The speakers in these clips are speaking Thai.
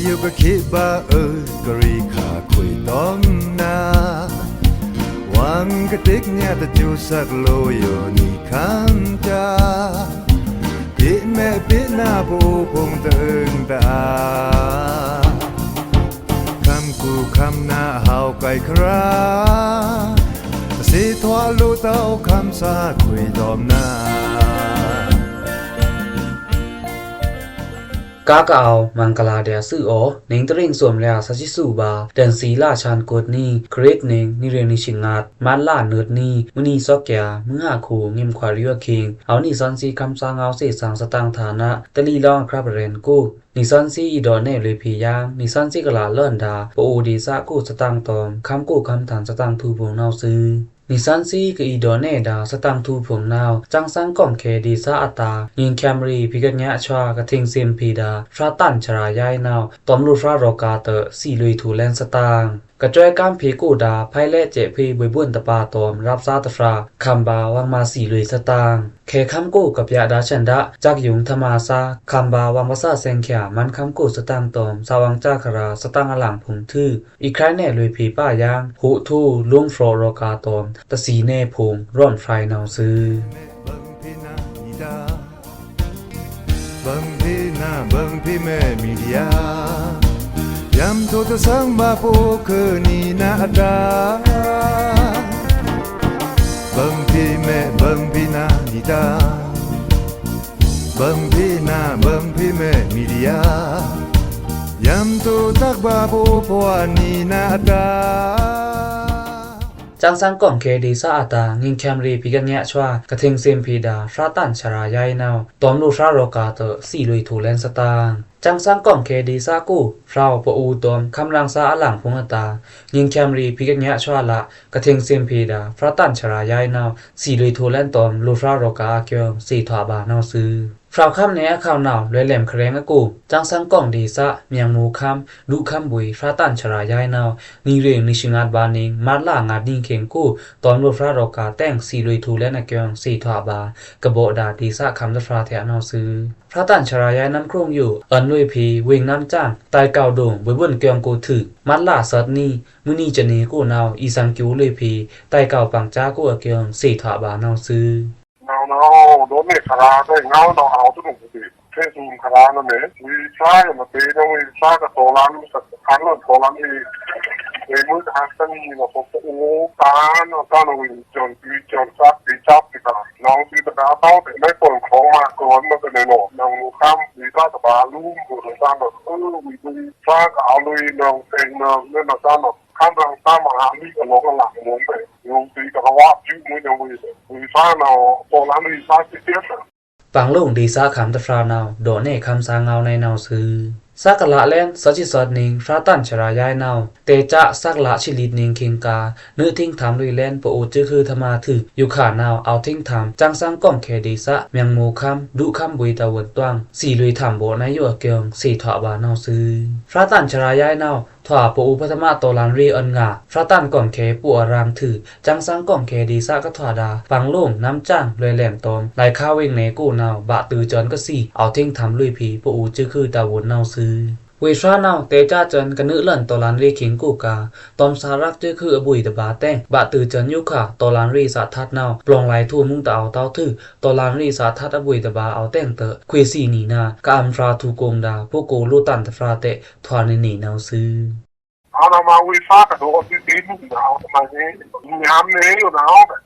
อยู่ก็คิดบ่าก็รีขาคุยต้องนาวังกะติกเนี่ยตะจูสักโลอยู่นี่คันจาปิแม่ปิหน้าผู้พงตึงตาคำกูคำหน้าเฮาไกลคราสิทวาลูเต้าคำสาคุยดอมนากากาวมังกลาเดียซื่ออนิงตริงสวมแล้วสัชิสูบาเดนสีลาชานกดนี่เกรกนิงนิเรนิชิงาดมันล่าเนิดนี่มุนีซอกแกมึงหาคูงิมควาริวคิงเอานี่ซอนซีคำสางเอาเสสังสตังฐานะตะลีลองครับเรนกูนิซอนซีอีดอนเนเลยพียางนิซอนซีกลาเลิ่นดาปอูดีซากูสตังตอมคำกูคำฐานสตังทูพวงนาวซื้อนิสันซีกอีดอเนดาสตังทูผงนาวจังสังก่อมเคดีซาอัตายิงแคมรีพิกัญญะชวากะทิงซิมพีดาฟราตันชรายายนาวตอมลูฟรารอกาเตสีลุยทูแลนสตางกระจอยกามผีกูดาไพเลเจพีบวยบุญตะปาตอมรับซาตฟราคัมบาวังมาสีลุยสตางเคคัมกูกับยาดาชันดะจากยุงธมาซาคัมบาวังภาษาเซงขยามันคัมกูสตางตอมสาวังจาคราสตางอลังผงทื่ออีกครั้งแน่ลุยผีป้ายางหุทูลุงฟรอรอกาตอมตะสีเนพงร่อนไฟนาวซื้อบังพี่นาบังพี่แม่มีเดียยำโทตะสังมาปูคือนี่นาดาบังพี่แม่บังพี่นาดีดาบังพี่นาบังพี่แม่มีเดียยำโทตักบาปูพวานี่นาดาจังสังก่อมเคดีซาอาตางิงแคมรีพิกัญญะชวากะทิงซิมพีดาฟราตันชรายายนาวตอมลูฟรารอกาเตสีลุยทูแลนสตางจังสังก่อมเคดีซากูฟราวปอูตอมคำลังซาอลังพงอตายิงแคมรีพิกัญญะชวาละกะทิงซิมพีดาฟราตันชรายายนาวสีลุยทูแลนตอมลูฟรารอกาเกียวสีทวาบานาวซื้อฟราวคำเนยข่าวนาวเลยแหลมแครงกูจังสังก่องดีซะเมียงมูคำลุคำบุยฟราตันชรายายนาวนีเรงนิชิงาดบานิงมาดล่างาดนิงเข็งกูตอนลูฟรารอกาแต่งสีลุยทูแลนเกียวสีทวาบากะโบดาดีซะคำละฟราเทนาวซื้อพระตันชรายายน้ำโครงอยู่อันลุยพีวิ่งน้ำจ้างตายเก่าโด่งบนเกียงกูถึกมัดล่าสัตนี่มื้อนี้จะหนีกูนาวอีสังกิวลุยพีตายเก่าปังจ้ากูเกียงสีทวาบานาวซื้อno do me khara de ngau no au tu ngi ti ke su khara no me wi sa ma te no wi sa ka to lan sa kan no to lan ni e mu ha san ni no ko o ta no wi jon sa ti chap ti ka no ti ta ta te mai ko ko ma ko no te no no kham wi ta ta ba lu ko sa no wi sa ka au lu no te no no sa noคำรังตามหาลีก็ลงหลังมงไปอยู่ตีกับว่าจิ้มไม่ได้วิซ่าเนาะตอนนั้นวิซ่าที่เตี้ยปังลงดีซาคำตะฟรานาวโดเน่คำสางเงาในนาวซื้อสักละเล่นสัจิสอดนิงฟราตันชรายายนาวเตจะสักละชิลิดนิงคิงกาเนื้อทิ้งถามลุยเล่นปอูจื้อคือธมาถึกอยู่ขานาวเอาทิ้งถามจังสังก้อมเคดีซะเมียงมูคำดุคำบุยตะวันตวงสีลุยถามโบนายอยู่เกียงสีถวบานาวซื้อฟราตันชรายายนาวถวปอูพัฒมาโตลันรีอันงาฟราตันก่อมเคปัวรางถือจังสังก่อมเคดีซะก็ถวดาปังลงน้ำจ้างเลยแหลมตอมไหลข้าวเวงเนกูนาวบะตือจอนก็สี่เอาทิ้งถามลุยผีปอูจื้อคือตะวันนาวซื้อเวชานาวเตจ้าจันกะนึเลิ่นตอลันรีขิงกูกาตอมสารักจื้อคืออบุยตะบาแต้งบะตือจันยุค่ะตอลันรีสาทัดนาวปลองไหลทั่วมุ่งตะเอาเต้าถือตอลันรีสาทัดอบุยตะบาเอาแต้งเตอควยสีนีนากะอัมฟราทูกงดาพวกโกลูตันตะฟราเตทวานีนาวซื้อเอามาวิซ่ากับตัวที่ตีนเอามาเนี่ยมีหามเนี่ยอยู่นะ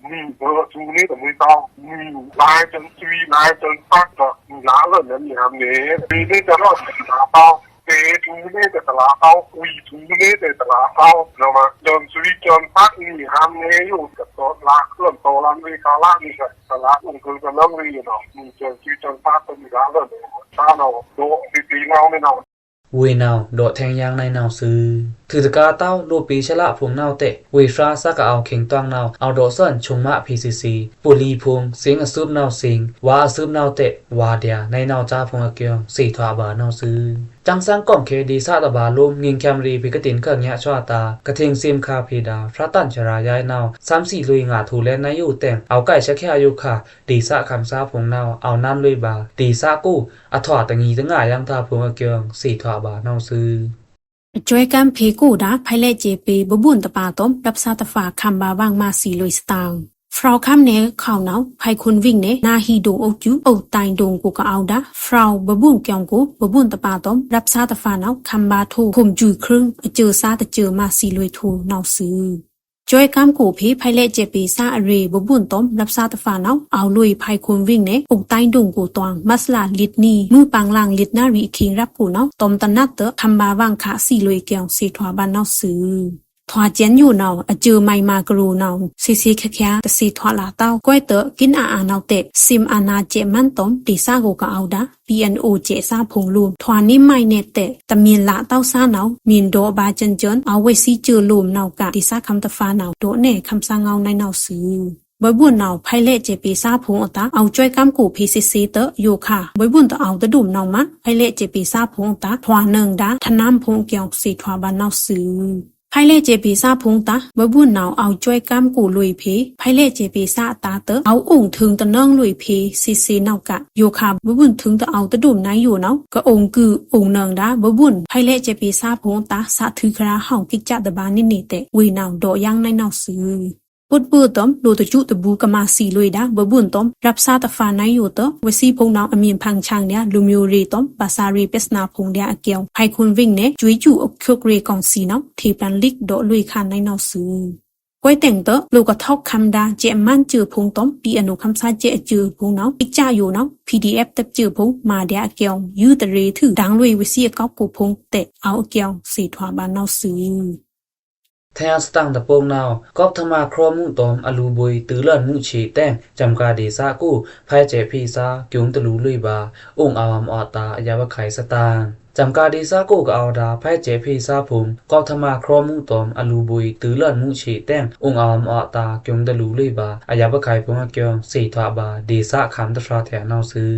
มีเบอร์ชูนี่แต่ไม่ต้องมีลายจนซีลายจนปักก็มีล้าเลยเนี่ยมีหามเนี่ยปีนี้จะรอดหาเป้าเตะชูนี่แต่ตลาดเป้าคุยชูนี่แต่ตลาดเป้าเรามาจนซีจนปักมีหามเนี่ยอยู่กับตัวลากเคลื่อนตัวลันวีคาล่านี่กับตลาดมันคือกับน้ำวีเนาะมีจนซีจนปักก็มีล้าเลยถ้าเราโดนตีเงาไม่เนาะเวนาวโดดแทงยางในนาวซื้อ ถือตะกาเต้าโลปีชะละพงเนาเตเวฟราซากะเอาเข็งตวงเนาเอาโดซ่อนชงมะ PCC ปุลีพงเสียงอซึบเนาสิงวาอซึบเนาเตวาเดียในเนาจ้าพงเกียงสีทวาบาเนาซื้อจังสังก่อมเคดีซาตะบาลมงิงแคมรีปิกตินเกิงยะชวาตากะเทงซิมคาเพดาพระตันชรายายเนา3-4ลุยงาทูแลนายอยู่แต่งเอาไก่ชะแค่อายุค่ะดีซะคำซาพงเนาเอานั่นลุยบาดีซากู้อถอตะงีตะง่ายังทาพงเกียงสีทวาบาเนาซื้อจวยกันเพกูดาไพเลเจปีบบุญตะปาต้มรับซาตะฝาคำบาวางมาสีลุยสตางฟราวคำเนข่าวเนาไพคุณวิ่งเนนาฮีดงอกจูเอาตายดงกูก็เอาดาฟราวบบุญเกียงกูบบุญตะปาต้มรับซาตะฝาเนาคำบาทูคุมจุยครึ่งเจอซาตะเจอมาสีลุยทูเนาซื้อจวยกำกูพีไพเลเจปีซาอเรบบุญต้มรับซาตะฝาเนาเอาลุยไพคุณวิ่งเนอกตายดงกูตวงมัสลาลิดนีมือปังลางลิดนารีคิงรับกูเนาต้มตะนัดเตคำบาวางขาสีลุยเกียงสีทวาบานเนาซื้อทวาเจนอยู่เนาเจอไมมากรูเนาซีแค่ตะสีทวาลาเต้าก้อยเตกินอาเนาเตซิมอานาเจมันต้มติซาโกก็เอาดา PNO เจซาพงลูมทวานี่ไม่เนเตตะมีนละเต้าซาเนามีนโดบาจันเจินเอาไว้ซีเจอลูมเนากะติซาคำตะฟาเนาโดเน่คำซาเงาในเนาซื้อบบุญเนาไพเลเจปีซาพงอตาเอาจ้อยกำกูพีซีซีเตโยค่ะบบุญตะเอาตะดุมเนามะไพเลเจปีซาพงอตาทวานึงดาทนามพงเกียงสีทวาบานเนาซื้อไพเลเจปีซาพงตาบบุญเนาเอาจ้อยกำกูลุยเพไพเลเจปีซาตาเตเอาองค์ถึงตะเนิงลุยเพซีซีเนากะโยค่ะบบุญถึงตะเอาตะดุมไหนอยู่เนาก็องค์คือองค์เนิงดาบบุญไพเลเจปีซาพงตาสะถือคราเฮากิจจตะบานิเนเตวีเนาโดยังในเนาซื้อปุดปื้อต้มโลตะจุตะบูกะมาสีลุยดาบบุญต้มรับซาตะฟาในอยู่เตวซีพงนาวอมีนพังช่างเนี่ยลูมิวรีต้มบาซารีเปสนาพงเดียอเกียวไพคุณวิ่งเนจุยจูอกคึกเรกองสีเนาทีปลันลิกโดลุยคานในเนาซื้อก้อยแต่งเตลูกกะทอกคำดาเจมันจือพงต้มปีอนุคำซาเจจือพงเนาปิกจ้าอยู่เนา PDF ตับจือพงมาเดียอเกียวยืดตะเรถือดังลุยวิเซียกอบกูพงเตเอาอเกียวสีทวาบานเนาซื้อแทนสตังตะโปงนาวกอบธรรมาครอมุตอมอลูบุยตือเลื่อนมุชีแต้งจำกาดีซากู้ไพเจพีซากิวงตะลูลุยบาองอาวามอตาอยาวะไขสตางจำกาดีซากู้ก็เอาดาไพเจพีซาภูมิกอบธรรมาครอมุตอมอลูบุยตือเลื่อนมุชีแต้งองอาวามอตากิวงตะลูลุยบาอยาวะไขพงเกียงสีทวาบาดีซาคันตะฟราแถนาวซื้อ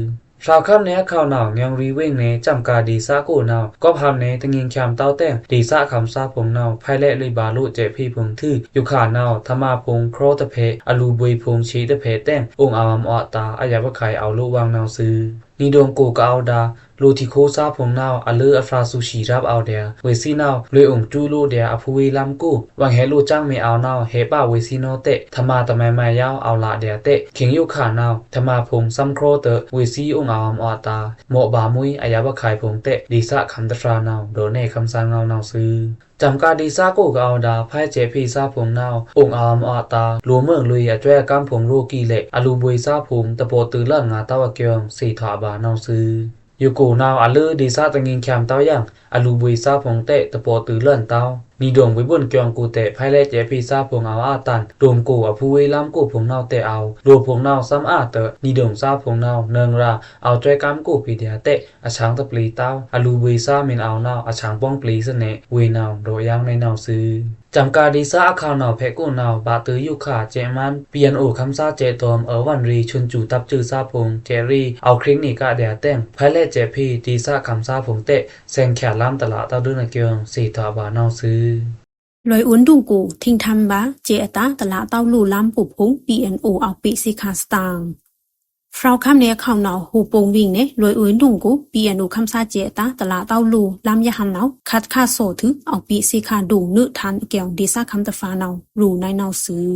ชาวค่ำเนี้ยข่าวหนาวยังรีเว่งเนจำกาดีซากูนาวก็พามเนตะงิงแคมเต้าแต้งดีซาคำซาพงนาวไพเละลุยบาลุเจพี่พงทื่ออยู่ขานาวธรรมาพงโครตะเพอลูบุยพงชีตะเพแต้งองอาวามอตาอายาวะไขเอาลุวางนาวซื้อนีดงกูก็เอาดาลูทิโคซาพงนาวอเลออัฟราซูชีรับเอาเดียเวซีนาวเลยองจูลูเดียอภูวีลำกูวังเฮลูจังไม่เอานาวเฮป้าเวซีโนเตธรรมาตะแม่ยาวเอาละเดียเตเข็งอยู่ขานาวธรรมาพงซัมโครเตเวซีองอาวามอตาโมบามุยอายาวะไขพงเตดีซะคำตะฟรานาวโดเน่คำซางเงานาวซื้อจำกาดีซากูก็เอาดาไพเจพีซาพงนาวองอาวามอตาลัวเมืองลุยอจ้วยกำพงโรกีเละอลูบุยซาพงตะโปตือเลื่อนงาตาวะเกียงสีถาบานาวซื้ออยู่กูนาวอลือดีซาตะงิงแคมเต้ายังอลูบุยซาพงเตตะโปตือเลื่อนเต้านีดวงวิบุญเกียงกูเตไพเลเจพีซาพงเอาอาตันรวมกูอภูวิลำกูพงนาวเตเอารวมพงนาวซ้ำอาเตนีดวงซาพงนาวเนิงราเอาจ้วยกำกูปีเดียเตอช้างตะปลีเต้าอลูบุยซามินเอานาวอช้างป้องปลีเสเนเวนาวโดยังในนาวซื้อจำกาดีซาอาคาวนาวเพกูนาวบาตือยุขาเจมันเปลี่ยนโอคำซาเจตอมวันรีชุนจูตับจือซาพงเจรีเอาคลิกนี่กะเดียแต้งไพเลเจพีดีซาคำซาพงเตแซงแขล้ำตลาดเต้าดื้อเกียงสีทาบานาวซื้อลอยอุ้นดุงกูทิ้งทำบาเจตาตละเต้าลู่ล้ำปุบพง PNO เอาปีสิคาสตางฟราวคำเนียข่าวหนาวหูปงวิ่งเนลอยอุ้นดุงกู PNO คำซาเจตาตละเต้าลู่ล้ำยะหันหนาวคัดค่าโซถือเอาปีสิคาดูนึทันเกี่ยวดีซาคำตะฟาหนาวรูในนาวซื้อ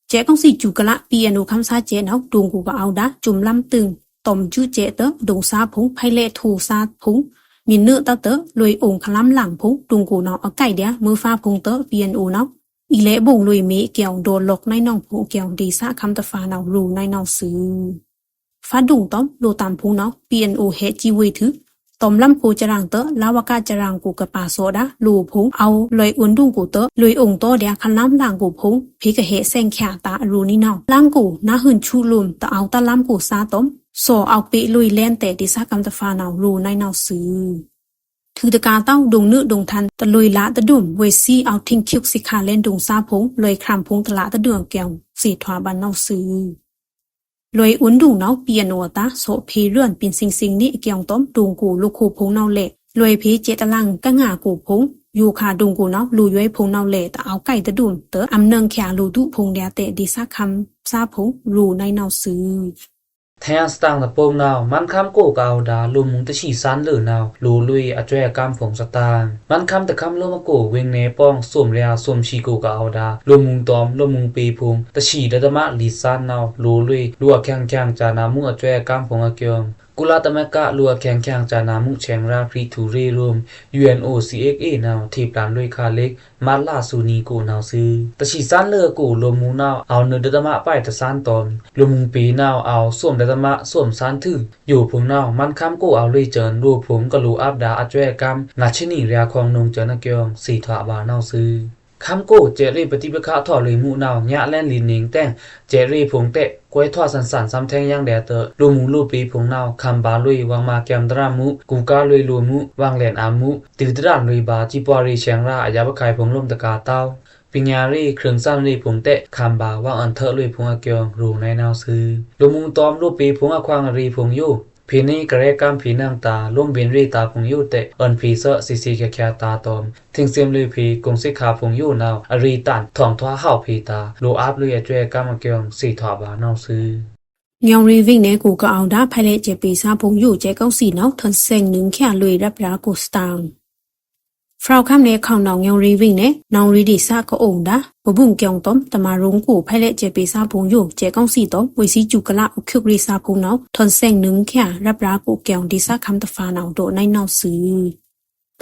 เจกองสิจูกะละ PNO คำซาเจหนาวดุงกูก็เอาดาจุ่มล้ำตึงต่อมจูเจเตดงซาพงไพเลทูซาพงมีเนื้อเต้าเตลอยองค์คล้ำหลังพงดุงกูเนาเอาไก่เดียมือฟ้าพงเตPNOเนาอีเละบ่งลุยเมเกี่ยวโดนลกในน้องพงเกี่ยวดีซะคำตะฟาเนารูในเนาซื้อฟ้าดุงต้อมโลตามพงเนาPNOเฮจีวีถือต้มลำกูจรังเตลาวกาจรังกูกะปาโซดาลูพงเอาลอยอุ่นดุงกูเตลอยองค์โตเดียคล้ำหลังกูพงพีกะเฮแซงแขตารูนี่เนาล่างกูน่าหื่นชูลุมตะเอาตะล้ำกูซาต้มโซเอาปีลุยเล่นแต่ดีซะคำตะฟาเนารูในเนาซื้อ ถือตะกาเต้าดงนึดงทันตะลุยละตะดุ่มเวซี่เอาทิ้งคิวสิคาเล่นดงซาพงเลยครามพงตะละตะเดืองแก้วสีทวาบันเนาซื้อลอยอุ่นดุงเนาเปียโนตาโสเพเรื่อนปินสิงนี่เกียงต้มดุงกูลูกคูพงเนาเละลอยเพเจตะลังกะงากูพงอยู่คาดุงกูเนาลูย้อยพงเนาเละตะเอาไก่ตะดุ่มเตออำเนิงแขลูดุพงเดียเตดิซาคำซาพงรูในเนาซื้อแทนสตางตะโปงนาวมันคำโกกาวดาลุมุงตะฉีซันหรือนาวลูลุยอจวยกรรมฝงสตางมันคำตะคำโลมโกเวงเนป้องสวมเรียสวมชีโกกาวดาลุมุงตอมลุมุงปีพุงตะฉีดตะมะลีซันนาวลูลุยลัวแข็งจานามุอจวยกรรมฝงอะเกียงกุลาตะมะกะลัวแข็งจานามุแฉงราพรีทูเรรวม UNOCHA นาวที่ปลานด้วยคาเล็กมาลาซูนีโกนาวซื้อตะฉีซันเลอโกลมูนาวเอาเนดตะมะไปตะซานตอมลุมุงปีนาวเอาสวมตะมะสวมซานถืออยู่พุงนาวมันคำโกเอาเลยเจินรูพุงกะลูอับดาอจวยกรรมนาชนีเรียควงนงเจนะเกียงสีทวาบานาวซื้อคำโกเจรีปฏิปะคะถอเลยมูนาวยะแล่นลินนิงแต่งเจรีพงเตะกวยทอสันซ้ำแทงยังแดเตอลูมูลูปีพงนาวคำบาลุยวางมาแกมตรามุกูกาลุยลูมุวางแหลนอามุติดตรานลุยบาจิปวารีเชียงราอายาบะไข่พงลมตะกาเต้าปิญญารีเครื่องสั้นรีพงเตะคำบาวางอันเถลุยพงอะเกียงรูในนาวซื้อลูมุงตอมลูปีพงอะควางรีพงอยู่พีนี้กระเรกามพีนางตาล่วงเบนรีตาพงยูเตอันพีเซอซีแคตาตอมทิ้งเสียมเลยพีกงสิขาพงยูนาวอรีตันถ่องทว่าเฮาพีตาโลอัพเลยอจวยกามเกียงสีถอบานาวซื้อเงียวรีวิ่งเนกูก็เอาดาภายเลเจปีซาพงอยู่เจเก้าสีเนาทันเซงหนึ่งแค่ลุยรับรากูสตางฟราวคำเนข่าวนองเงียวรีวิ่งเนนองรีดิซาก็องดาบบุงเกียงต้มตะมารุงกูภายเลเจปีซาพงอยู่เจเก้าสีต้มวิซีจุกะละอุคิกรีซาพงเนาทันเซงหนึ่งแค่รับรากูเกียงดิซาคำตะฟาเนาโดในเนาซื้อ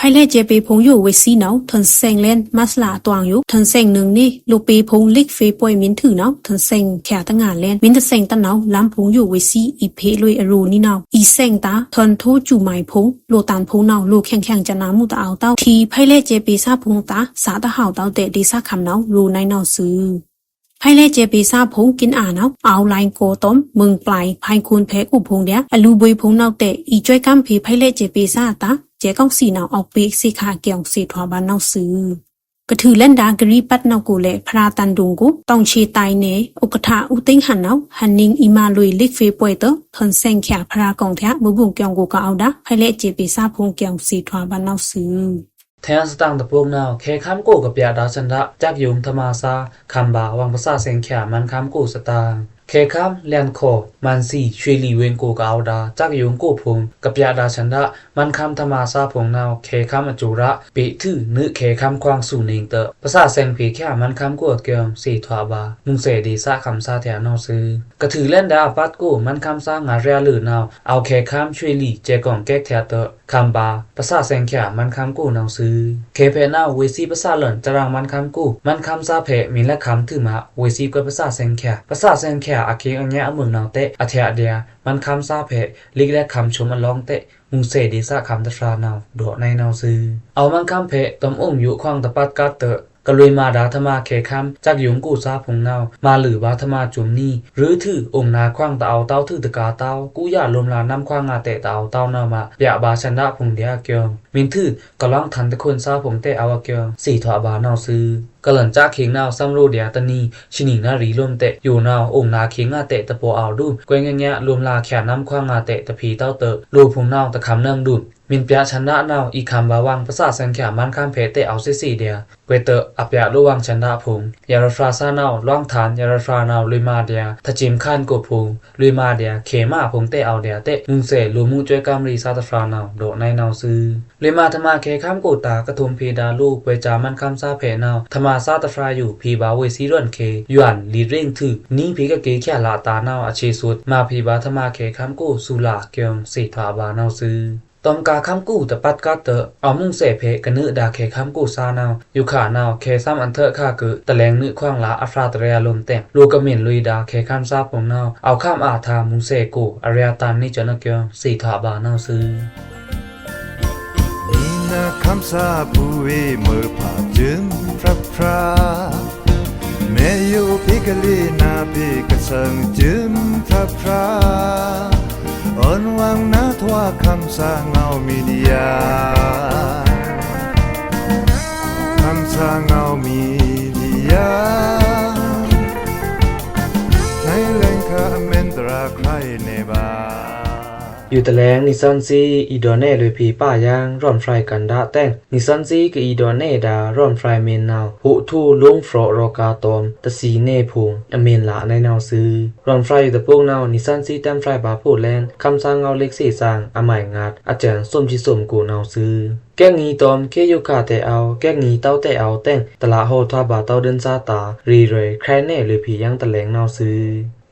ภายเลเจปีพงอยู่วิซีเนาทันเซงเล่นมัสลาตวางอยู่ทันเซงหนึ่งนี่ลูปีพงลิกเฟป่วยมินถือเนาทันเซงแค่ตั้งงานเล่นมินตะเซงตะเนาล้ำพงอยู่วิซีอีเพลุยอรูนี่เนาอีเซงตาทันโทจูหมายพงโลตานพงเนาโลแข็งจะน้ำมุตะเอาเต้าทีภายเลเจปีซาพงตาสาตะห่าวเต้าเตดิซาคำเนารูในเนาซื้อภายเลเจปีซาพงกินเนาเอาไลน์โกต้มมึงปลายภายคูณแพ้กูพงเดียอลูบุยพงเนาเตอีจ้อยกัมพีภายเลเจปีซาตาเจ๊ก้องสีนาวออกปีกสีขาเกี่ยวสีทวาบานนาวซื้อกระถือเล่นดากรีปัดนาวกูเละพราตันดุงกูต้องชีตายเนอุกทาอุติงหันนาวหันนิงอีมาลุยลิกเฟป่วยเตอทนเซงแขพรากองแท้บุบุงเกี่ยวกูก็เอาดาให้เละเจปีซาพงเกี่ยวสีทวาบานนาวซื้อแทนสตางตะโปงนาวแค่คำโกกับยาดาชันดะจากยุงธรรมาซาคำบาวางภาษาเซงแขมันคำโกสตางเคคำแลนโคมันสีช่วยลีเวงโกกาวดาจากยุงโกพงกับยาดาชันดะมันคำธรรมาซาพงนาวเคคำอจุระปิถือนึเคคำควางสู่เนงเตอภาษาเซงเพแค่มันคำโกเกียงสีทวาบามุงเสดีซาคำซาแถวนาวซื้อกระถือเล่นดาปัดโกมันคำซางาเรียลือนาวเอาเคคำช่วยลีเจกองแก๊กแถเตอคำบาภาษาเซงแค่มันคำโกนาวซื้อเคเพนาวเวซีภาษาหล่นจรังมันคำโกมันคำซาเพมีและคำถือมาเวซีกับภาษาเซงแค่ภาษาเซงแค่อาเคอันเนี้ยมึงนาวเตะอเทียเดียมันคำซาเพลิกและคำชมมันร้องเตะมุงเสดีซาคำตะฟรานาวโดในนาวซื้อเอามันคำเพตอมองอยู่ควางตะปัดกาเตะกะลุยมาดาธมาเคคำจากยุงกูซาพงนาวมาหรือบาธมาจุมนี่หรือถือองนาควางตะเอาเต้าถือตะกาเต้ากูอย่าลมลาน้ำควางงาเตะตะเอาเต้านามาเปียบาชันดะพงเดียเกียงมินถือกะล่องทันตะคนซาพงเตะเอาเกียงสีถวบานาวซื้อกะหลันจากเคียงนาวซัมโรเดียตะนีชินิงนารีลมเตะอยู่นาวองนาเคียงงาเตะตะโปเอาดูกวยแงะรวมลาแขนน้ำควางงาเตะตะพีเต้าเตะรูพงนาวตะคำเนื่องดูมินเปียชันดะนาวอีคำบาวังภาษาสังขยามันคำเพเตเอาซีเดียเวเตออัปยาระวังชันดะพงยารฟราซานาวล่องฐานยารฟรานาวลุยมาเดียทะจิมคันกบพงลุยมาเดียเขมาพงเตเอาเดียเตมุงเสลูมุจวยกามรีซาตฟรานาวโดในนาวซื้อลุยมาธรรมาเคคำโกตากระทุมพีดาลูกเวจามันคำซาเพนาวธรรมาซาตฟราอยู่พีบาเวซีรอนเคยวนลีเร่งถือนี้พีกะเกแค่ลาตานาวอเชสุดมาพีบาธรรมาเคคำโกสุลาเกียงสีถาบานาวซื้อตอมกาคำกู้ตะปัดกาเตอเอามุ่งเสเพกะนึดาเคคำกู้ซานาวอยู่ขานาวเคซ้ำอันเถอะค่าคือตะแลงนึควางลาอัฟราตเรียลมแต่งลูกะเม่นลุยดาเคคำซาปงนาวเอาข้ามอาทามุงเสกูอเรียตันนี่จนะเกียงสีถาบานาวซื้อนี่นะคำซาปูเวเมื่อผ่าจึงพระพราแม่อยู่พิกลีนาพิกสังจึงพระพราอ่อนวางนาทว่าคำสาเงามีเดีย เงามีดียาในแหล่งข้าเมนตราใครในบ้าอยู่ตะแลงนิซันซีอีดอนเน่เลยผีป้ายางร่อนไฟกันดาแต่งนิซันซีกับอีดอนเน่ดาร่อนไฟเมนนาวหุทูลุงฟรอรอกาตอมตะสีเน่พุงอเมนละในนาวซื้อร่อนไฟอยู่ตะพวกนาวนิซันซีแต้มไฟบาพูดแลนคำสั่งเงาเล็กสีสร้างอหมายงัดอาจารย์ส้มชิสมกูนาวซื้อแก้งีตอมเคยุกาแต่เอาแก้งีเต้าแต่เอาแต่งตละโหทาบาเต้าเดินซาตารีเรใครแน่เลยผียังตะแลงนาวซื้อ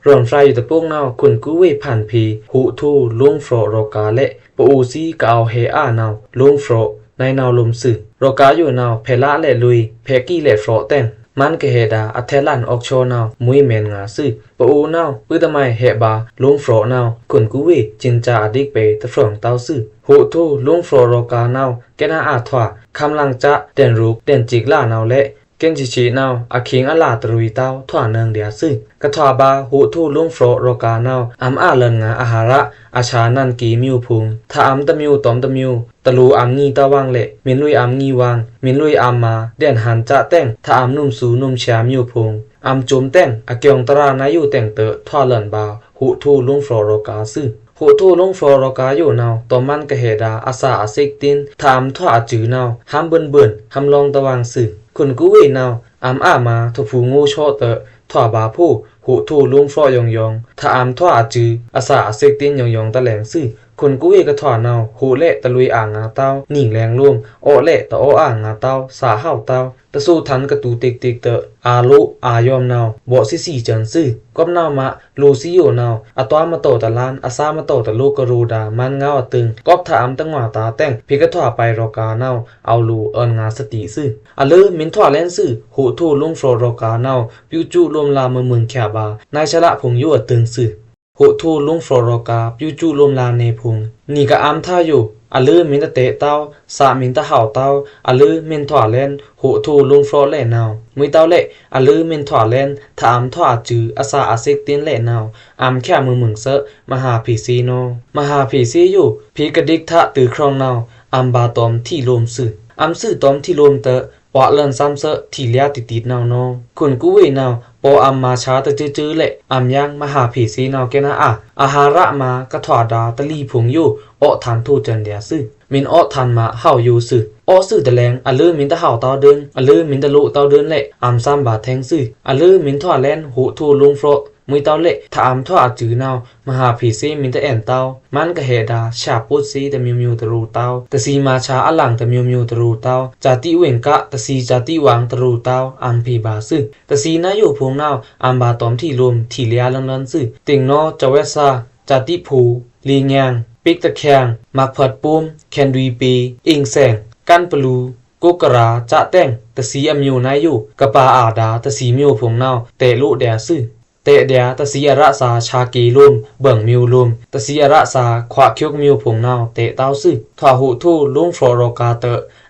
ร่อนไฟอยู่ตะพวกนาวคุณกู้เวผ่านพีหุทูลุงฟรอรอกาเละปอูซีกาวเฮอานาวลุงฟรอในนาวลมสึรอกาอยู่นาวเพละและลุยเพกี้และฟรอแต่งมันกะเฮดาอัเทลันออกโชนาวมุยเมนงาซึปอูนาวปื้อตะไมเฮบาลุงฟรอนาวคุณกู้เวจินจาอดิกเปตะฟรองเต้าซึหุทูลุงฟรอรอกานาวแกนาอาทวาคำลังจะเด่นรูปเด่นจิกล่านาวและเก่งจินาวอาคิงอลาตรุยเต้าทวาเนืองเดียซึกะทวาบาหุทูลุงฟรอรอกานาวอัมอาเลินงาอาหาระอาชานันกีมิวพุงถ้าอัมตะมิวตอมตะมิวตะลูอัมงีตะวังเละมินลุยอัมงีวางมินลุยอัมมาเด่นหันจะแต่งถ้าอัมนุ่มสูนุ่มแชมิวพุงอัมจุมแต่งอาเกียงตรานายูแต่งเตอทวาเลินบาหุทูลุงฟรอรอกาซึหุทูลุงฟรอรอกาอยู่นาวตอมันกะเฮดาอาซาอาเซกตินถามทวาจือนาวห้ามเบิ่นห้ามลองตะวังซึคุณกูเวนาวอัมอามาทฟูงูโชเตอทวาบาผู้หุทูลุงฟรอยองยองถ้าอัมทวาจืออาซาอาเซกตินยองยองตะแหลงซึคนกู้เอกถอนเอาหูเละตะลุยอ่างงาเต้าหนิ่งแรงร่วมโอเละตะโออ่างงาเต้าสาเห่าเต้าตะสู้ทันกระตูติกติกเตออาลุอายอมนาวบ่ซิสี่จันซื่อก้มนาวมะลูซิโยนาวอะตวามาโตตะลานอาซามาโตตะลูกกรูดามันเงาอตึงกอบถามตั้งหว่าตาแต่งพิกะถอไปรอกานาวเอาลูเอินงาสติซื่ออะเลอมินถอแลนซื่อหูทูลุงฟรอรอกานาวปิวจุรวมลาเมืองแขบานายชละพงอยู่อตึงซื่อหุทูลุงฟลอรอกาปิวจูลมลาเนพุงนี่ก็อัมท่าอยู่อะลือมินตะเตเต้าสามินตะเห่าเต้าอะลือมินถอเลนหุทูลุงฟลอเลนาวมุยเต้าเละอะลือมินถอเลนถามถอจืออาซาอาเซกตินเลนาวอัมแค่มือมึงเซมหาผีซีโนมหาผีซีอยู่พีกระดิกทะตือครองนาวอัมบาตอมที่ลมสื่ออัมสื่อตอมที่ลมเตปอเลินซ้ำเซที่เลียติดนาวโนคุณกูเวนาวปออัมมาชาตะจื้อเละอัมยังมหาผีซีนาวแกนะอาหาระมากะถอดาตะลีผงอยู่ออทันทูจันเดียซึมินออทันมาเฮาอยู่ซึออซื่อตะแลงอะลือมินตะเฮาเต้าเดินอะลือมินตะลุเต้าเดินเละอัมซ้ำบาแทงซึอะลือมินถอแลนหูทูลุงฟรอมุยเต้าเละถ้าอัมถออาจือนาวมหาผีซีมินตะแอนเต้ามันกะเฮดาชาปุดซีตะมิวตะรูเต้าตะซีมาชาอลังตะมิวตะรูเต้าจาติเวนกะตะซีจาติวังตะรูเต้าอัมพีบาซึตะซีนาอยู่พงนาวอัมบาตอมที่รวมที่เลียลันซึติงนอจาเวซาจาติภูลีแงงปิกตะแคงมักผัดปุ้มแคนดุยปีอิงแสงกันปลูกุกราจะแต่งตะซีอมิวนายอยู่กะปาอาดาตะซีมิวพงนาวเตลุแดซึเตเดียตะซีอระสาชากีลุมเบิ่งมิวลุมตะซีอระสาขวาคิกมิวผงนาวเตเต้าซึทวาหุทูลุงฟลอรอกาเต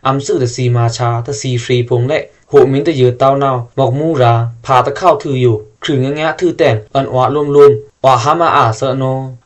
อัมซึตะซีมาชาตะซีฟรีพงและหุมินตะยือเต้านาวบอกมูราพาตะเข้าถืออยู่ครึงงะถือแต่งอันวะลุมวะหามาอาเซโน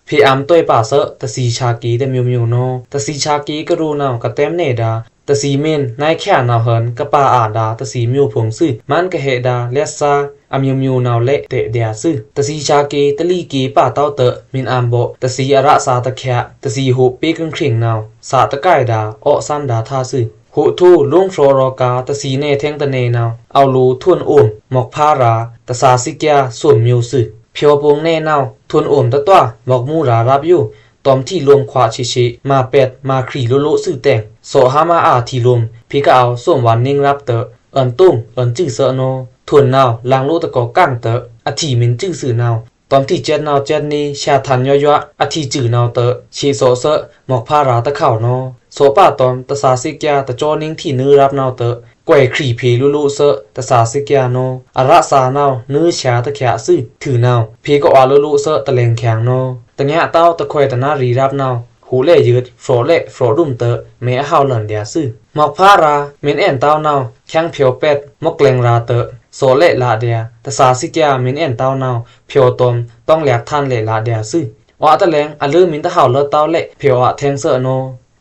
พีอัมต้วยป่าเซตะซีชากีตะมิวโนตะซีชากีกะรูนาวกะเต็มเนดาตะซีเมนนายแค่นาวเหินกะปาอาดาตะซีมิวผงซึมันกะเฮดาเลซาอามิวนาวเละเตเดียซึตะซีชากีตะลีกีป้าเต้าเตมินอัมโบตะซีอระสาตะแคะตะซีหูปีกึ่งคริงนาวสาตะไกดาออซัมดาทาซึหุทูลุงฟลอรอกาตะซีเนเทงตะเนนาวเอาลูทุนอุ่มหมอกพาราตะซาซิกยาส่วนมิวซึเพียวปงเนนาวทุนอุ่มตะตัวหมอกมูรารับอยู่ตอมที่รวมขวาชิมาเป็ดมาครีโลโลซื่อแต่งโซฮามาอาทีรวมพี่ก็เอาส่วนวันนิ่งรับเตอเอินตุ้งเอินจื้อเซโนทวนนาวลางลูตะกอกั้งเตออาทีมินจื้อสื่อนาวตอมที่เจ็ดนาวเจ็ดนี้ชาทันย่ออาทีจื้อนาวเตอชีโซเซหมอกพาราตะเข่านอโซป้าตอมตะซาซิกยาตะจอนิ่งที่นื้อรับนาวเตอแกวครีเพลุเซตะซาซิกยาโนอาระสานาวนื้อชาตะแขะซื่อถือนาวพี่ก็อาลุเซตะเลงแข็งโนตะแงะเต้าตะคอยตะนารีรับนาวหูเล่ยืดโฟเล่โฟดุมเตอเมะเฮาหลันเดียซื่อหมอกพาราเมนแอนเต้านาวแข้งเพียวเป็ดมกเลงราเตอโซเล่ลาเดียตะซาซิกยาเมนแอนเต้านาวเพียวตมต้องแหลกท่านเล่ลาเดียซื่อว่าตะแลงอะลือมินตะเฮาเลเต้าเล่เพียวอะแทงเซอโน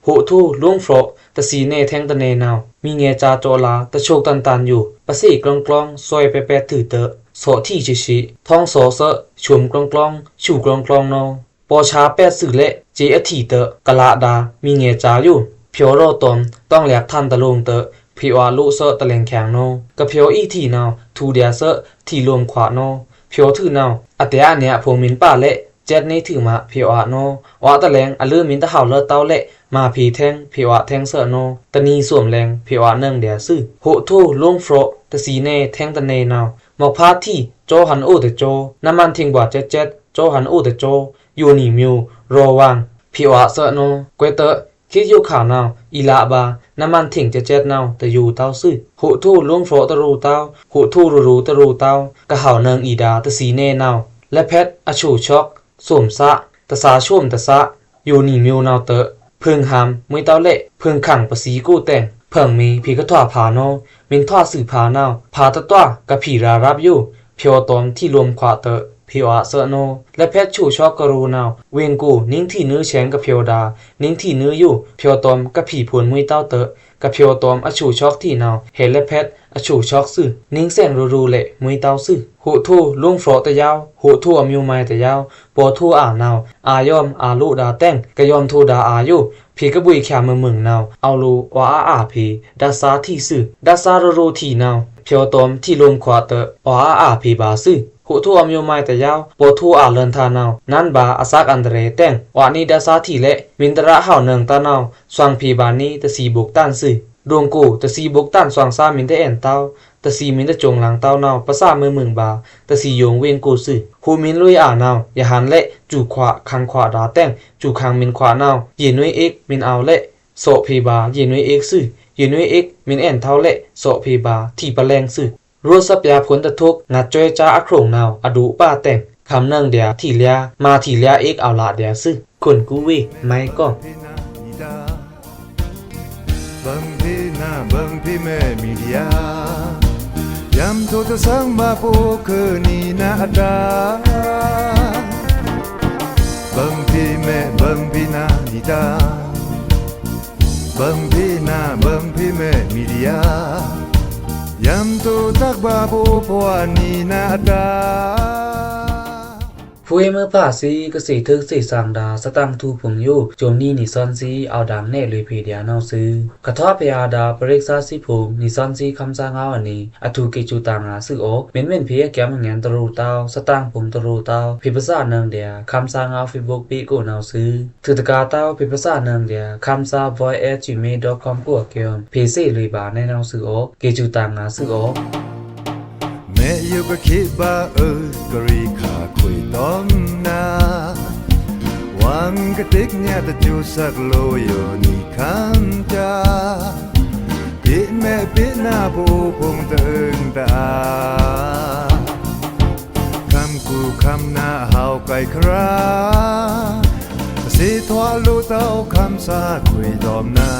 โหทูลุงโฟรตะสีเนแทงตะเนนาวมีเงจาโจลาตะโชกตันอยู่ปะสีกลองซอยแปะถือเตอโสที่ชิท้องโสเสชุมกลองชูกลองนอปอชาแปะสื่อเละเจอทีเตอกะลาดามีเงจาอยู่เพียวโรตอมต้องแหลกทันตะลงเตอพิวาลุเสตะแลงแข็งโนกะเพียวอีทีนาวทูเดียเสที่รวมขวาโนเพียวถือนาวอเตียเนี่ยพวงมินป้าเละเจ็ดนี้ถือมาเพียวอาโนวะตะแลงอลือมินตะเฮาเลเต้าเละมาพีแทงเพียวอาแทงเสโนตะนีสวมแรงเพียวอาเนื่องเดียซื่อโหทูลุงโฟรตะสีเนแทงตะเนนาวหมอกพาที่โจหันอูเตโจน้ำมันทิ้งบาดเจ็ดโจหันอูเตโจยูนีมิวรอวังเพียวอาเสโนกวยเตอคิดอยู่ข่าวนาวอีลาบาน้ำมันทิ้งเจ็ดนาวแต่อยู่เต้าซื่อโหทูลุงโฟรตะรูเต้าโหทูรูตะรูเต้ากะเฮาเนืองอีดาตะสีเนนาวและเพชรอชูช็อกสวมซะตะสาชุ่มตะสะอยู่นี่มิวนาวเตอเพิ่งหามมวยเต้าเละเพิ่งขังปะสีกู้แต่งเพิ่งมีผีกระถอผาโนมินทอดสื่อผานาวผาตะต้ากะผีรารับอยู่เพียวตอมที่รวมขวาเตอเพียวอาเซโนและเพชรชูชอกกรูนาวเวนกูนิ่งที่เนื้อแฉงกับเพียวดานิ่งที่เนื้ออยู่เพียวตอมกะผีพวนมวยเต้าเตอกับเพียวตอมอชูชอกที่นาวเห็นและเพชรอชูช็อกซื่อนิ่งเส้นรูเละมวยเต้าซื่อหูทูลุงโฟรตะยาวหูทูอมิวไมตะยาวปอทูอ่านาวอายอมอาลุดาแต้งกะยอมทูดาอายุผีกะบุยแค่มึงนาวเอาลูวาอาผีดาซาที่ซื่อดาซารูที่นาวเพียวตอมที่ลมขวาเตอวาอาผีบาซื่อหูทูอมิวไมตะยาวปอทูอาเลินทานาวนั้นบาอาซักอันเดเรแต้งวานีดาซาที่เละมินตระเฮาเนืองตานาวสวางผีบานี้ตะสีบุกต้านซื่อดวงกูตะสีบุกต้านสวางซามินได้แอนเต้าตะสีมินตะจงหลังเต้านาวภาษามึงบาตะสียงเวนกูซื่อฮูมินลุยอ่านาวอย่าหันเละจูขวาคังขวาดาแต้งจูคังมินขวานาวยีนวยเอกมินเอาเละโสพีบายีนวยเอกซื่อยีนวยเอกมินแอนเท่าเละโสพีบาที่ปะแรงซื่อรัวสับยาผลตะทุกงัดจ้อยจ้าอักโขงนาวอดูป้าแต่งคำเนื่องเดียที่เลียมาที่เลียเอกเอาละเดียซื่อคนกูเวไม่ก็บังพีนาบังพีแม่มีเดียยามโทตะสังมาปูคืนนี้นาดาบังพีแม่บังพีนานิดาบังพีนาบังพีแม่มีเดียยามโทตักบาปูปวานีนาดาผู้เมื่อผ่าซีก็สีทึกสีสังดาสตังทูผงอยู่โจมนี่นิซอนซีเอาดังแน่เลยพีเดียนอซื้อกระทบพยาดาปริกษาสิภูนิซอนซีคำสร้างเอาอันนี้อทูกิจูตังอาซื้อโอกเม่นเพียแก้มเงี้ยตรูเต้าสตังผงตรูเต้าพิภาษาเนืองเดียคำสร้างเอาฟิบุกปีกูนเอาซื้อถือตะกาเต้าพิภาษาเนืองเดียคำสร้าง voice@gmail.com กูเกี่ยวพีซีเลยบาในเอาซื้อโอกกิจูตังอาซื้อโอกแม่อยู่ก็คิดว่าก็รีขาคุยต้องนาหวังกระติกเนี่ยแต่จูสักโลอยู่นี่ข้างจาปิดแม่ปิดหน้าผู้คงตึงตาคำกูคำหน้าเฮาไกลคราสิทวาลูเต้าคำสาคุยดอมนา